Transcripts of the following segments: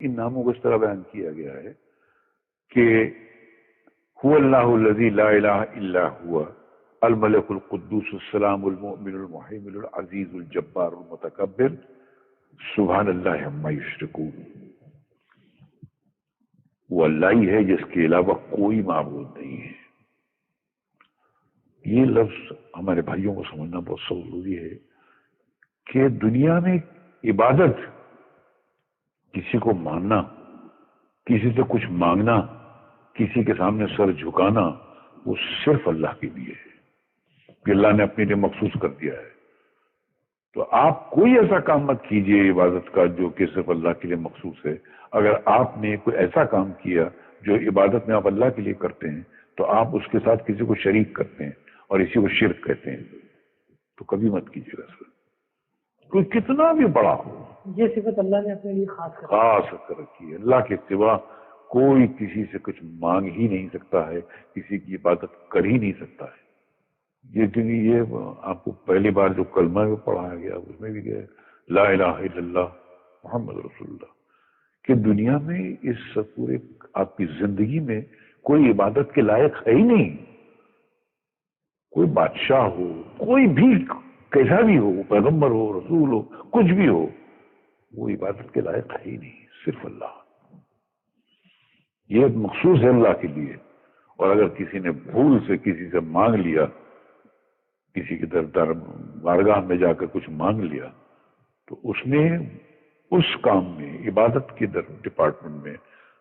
ان ناموں کو اس طرح بیان کیا گیا ہے کہ هو اللہ الذی لا الہ الا هو الملک القدوس السلام المؤمن المحیمن العزیز الجبار المتکبر سبحان اللہ عما یشرکون. وہ اللہ ہی ہے جس کے علاوہ کوئی معبود نہیں ہے. یہ لفظ ہمارے بھائیوں کو سمجھنا بہت ضروری ہے کہ دنیا میں عبادت، کسی کو ماننا، کسی سے کچھ مانگنا، کسی کے سامنے سر جھکانا، وہ صرف اللہ کے لیے ہے کہ اللہ نے اپنے لیے مخصوص کر دیا ہے. تو آپ کوئی ایسا کام مت کیجئے عبادت کا جو کہ صرف اللہ کے لیے مخصوص ہے. اگر آپ نے کوئی ایسا کام کیا جو عبادت میں آپ اللہ کے لیے کرتے ہیں تو آپ اس کے ساتھ کسی کو شریک کرتے ہیں اور اسی کو شرک کہتے ہیں. تو کبھی مت کیجیے گا سر، کوئی کتنا بھی بڑا ہو. یہ صفت اللہ نے اپنے لیے خاص کر رکھی ہے. اللہ کے سوا کوئی کسی سے کچھ مانگ ہی نہیں سکتا ہے، کسی کی عبادت کر ہی نہیں سکتا ہے. یہ کیونکہ یہ آپ کو پہلی بار جو کلمہ میں پڑھایا گیا اس میں بھی گیا لا الہ الا اللہ محمد رسول اللہ، کہ دنیا میں اس پورے آپ کی زندگی میں کوئی عبادت کے لائق ہے ہی نہیں. کوئی بادشاہ ہو، کوئی بھی کیسا بھی ہو، پیغمبر ہو، رسول ہو، کچھ بھی ہو، وہ عبادت کے لائق ہے ہی نہیں، صرف اللہ. یہ مخصوص ہے اللہ کے لیے. اور اگر کسی نے بھول سے کسی سے مانگ لیا، کسی کے در بارگاہ میں جا کر کچھ مانگ لیا، تو اس نے اس کام میں عبادت کے ڈپارٹمنٹ میں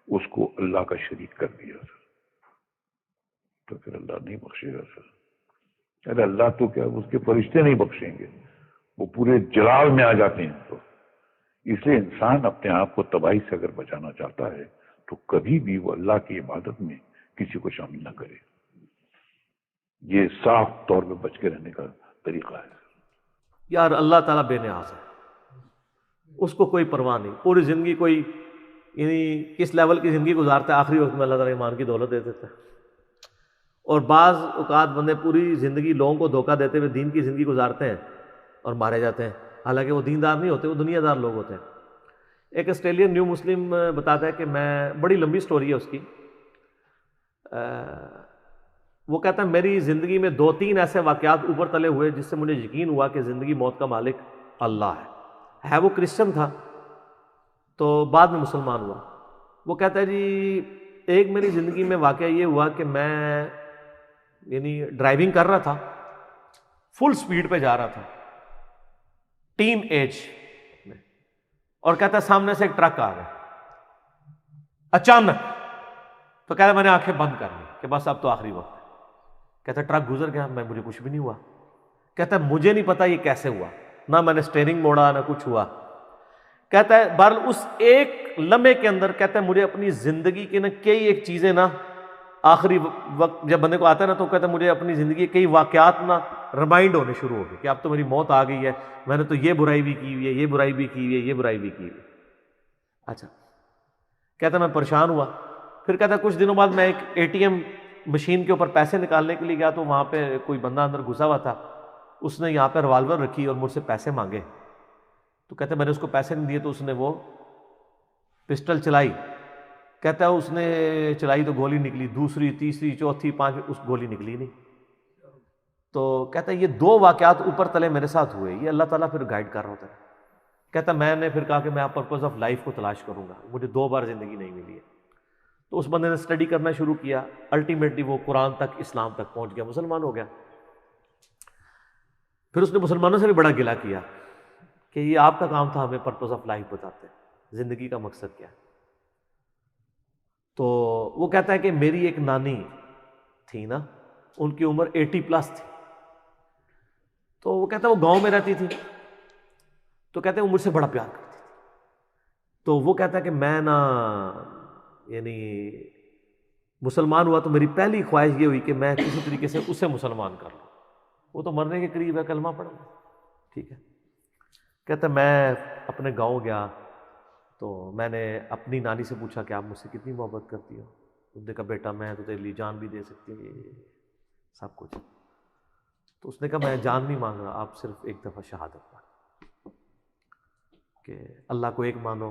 اس کو اللہ کا شریک کر دیا سر. تو پھر اللہ نہیں بخشے گا سر. ارے اللہ تو کیا اس کے فرشتے نہیں بخشیں گے، وہ پورے جلال میں آ جاتے ہیں. تو اس لیے انسان اپنے آپ کو تباہی سے اگر بچانا چاہتا ہے تو کبھی بھی وہ اللہ کی عبادت میں کسی کو شامل نہ کرے. یہ صاف طور پہ بچ کے رہنے کا طریقہ ہے. یار اللہ تعالیٰ بے نیاز ہے، اس کو کوئی پرواہ نہیں. پوری زندگی کوئی یعنی کس لیول کی زندگی گزارتا ہے، آخری وقت میں اللہ تعالیٰ ایمان کی دولت دے دیتا ہے. اور بعض اوقات بندے پوری زندگی لوگوں کو دھوکہ دیتے ہوئے دین کی زندگی گزارتے ہیں اور مارے جاتے ہیں، حالانکہ وہ دیندار نہیں ہوتے، وہ دنیا دار لوگ ہوتے ہیں. ایک آسٹریلین نیو مسلم بتاتا ہے کہ میں، بڑی لمبی سٹوری ہے اس کی، وہ کہتا ہے میری زندگی میں 2-3 ایسے واقعات اوپر تلے ہوئے جس سے مجھے یقین ہوا کہ زندگی موت کا مالک اللہ ہے. وہ کرسچن تھا تو بعد میں مسلمان ہوا. وہ کہتا ہے جی ایک میری زندگی میں واقعہ یہ ہوا کہ میں یعنی ڈرائیونگ کر رہا تھا، فل سپیڈ پہ جا رہا تھا ٹین ایج میں، اور کہتا ہے سامنے سے ایک ٹرک آ گیا اچانک. تو کہتا ہے میں نے آنکھیں بند کر لی کہ بس اب تو آخری وقت ہے. کہتا ہے ٹرک گزر گیا، مجھے کچھ بھی نہیں ہوا. کہتا ہے مجھے نہیں پتا یہ کیسے ہوا، نہ میں نے اسٹیئرنگ موڑا نہ کچھ ہوا. کہتا ہے بہرحال اس ایک لمحے کے اندر کہتا ہے مجھے اپنی زندگی کی کئی ایک چیزیں آخری وقت جب بندے کو آتا ہے نا تو کہتا ہے مجھے اپنی زندگی کے کئی واقعات ریمائنڈ ہونے شروع ہو گئے کہ اب تو میری موت آ گئی ہے، میں نے تو یہ برائی بھی کی ہوئی ہے، یہ برائی بھی کی ہوئی ہے، یہ برائی بھی کی ہوئی ہے. اچھا کہتا ہے میں پریشان ہوا. پھر کہتا ہے کچھ دنوں بعد میں ایک ATM مشین کے اوپر پیسے نکالنے کے لیے گیا تو وہاں پہ کوئی بندہ اندر گھسا ہوا تھا. اس نے یہاں پہ ریوالور رکھی اور مجھ سے پیسے مانگے. تو کہتا ہے میں نے اس کو پیسے نہیں دیے تو اس نے وہ پسٹل چلائی. کہتا ہے اس نے چلائی تو گولی نکلی، دوسری تیسری چوتھی پانچویں، اس گولی نکلی نہیں. تو کہتا ہے یہ 2 واقعات اوپر تلے میرے ساتھ ہوئے، یہ اللہ تعالیٰ پھر گائیڈ کر رہا ہوتا ہے. کہتا ہے میں نے پھر کہا کہ میں پرپز آف لائف کو تلاش کروں گا، مجھے 2 بار زندگی نہیں ملی ہے. تو اس بندے نے اسٹڈی کرنا شروع کیا، الٹیمیٹلی وہ قرآن تک، اسلام تک پہنچ گیا، مسلمان ہو گیا. پھر اس نے مسلمانوں سے بھی بڑا گلہ کیا کہ یہ آپ کا کام تھا ہمیں پرپز آف لائف بتاتے، زندگی کا مقصد کیا ہے. تو وہ کہتا ہے کہ میری ایک نانی تھی نا، ان کی عمر 80+ تھی. تو وہ کہتا ہے وہ گاؤں میں رہتی تھی، تو کہتے ہیں وہ مجھ سے بڑا پیار کرتی تھی. تو وہ کہتا ہے کہ میں یعنی مسلمان ہوا تو میری پہلی خواہش یہ ہوئی کہ میں کسی طریقے سے اسے مسلمان کر لوں. وہ تو مرنے کے قریب ہے، کلمہ پڑھ لوں، ٹھیک ہے. کہتا ہے میں اپنے گاؤں گیا تو میں نے اپنی نانی سے پوچھا کہ آپ مجھ سے کتنی محبت کرتی ہو. اس نے کہا بیٹا میں تو تیرے لیے جان بھی دے سکتی ہوں، سب کچھ. تو اس نے کہا میں جان نہیں مانگ رہا، آپ صرف ایک دفعہ شہادت پڑھ کہ اللہ کو ایک مانو،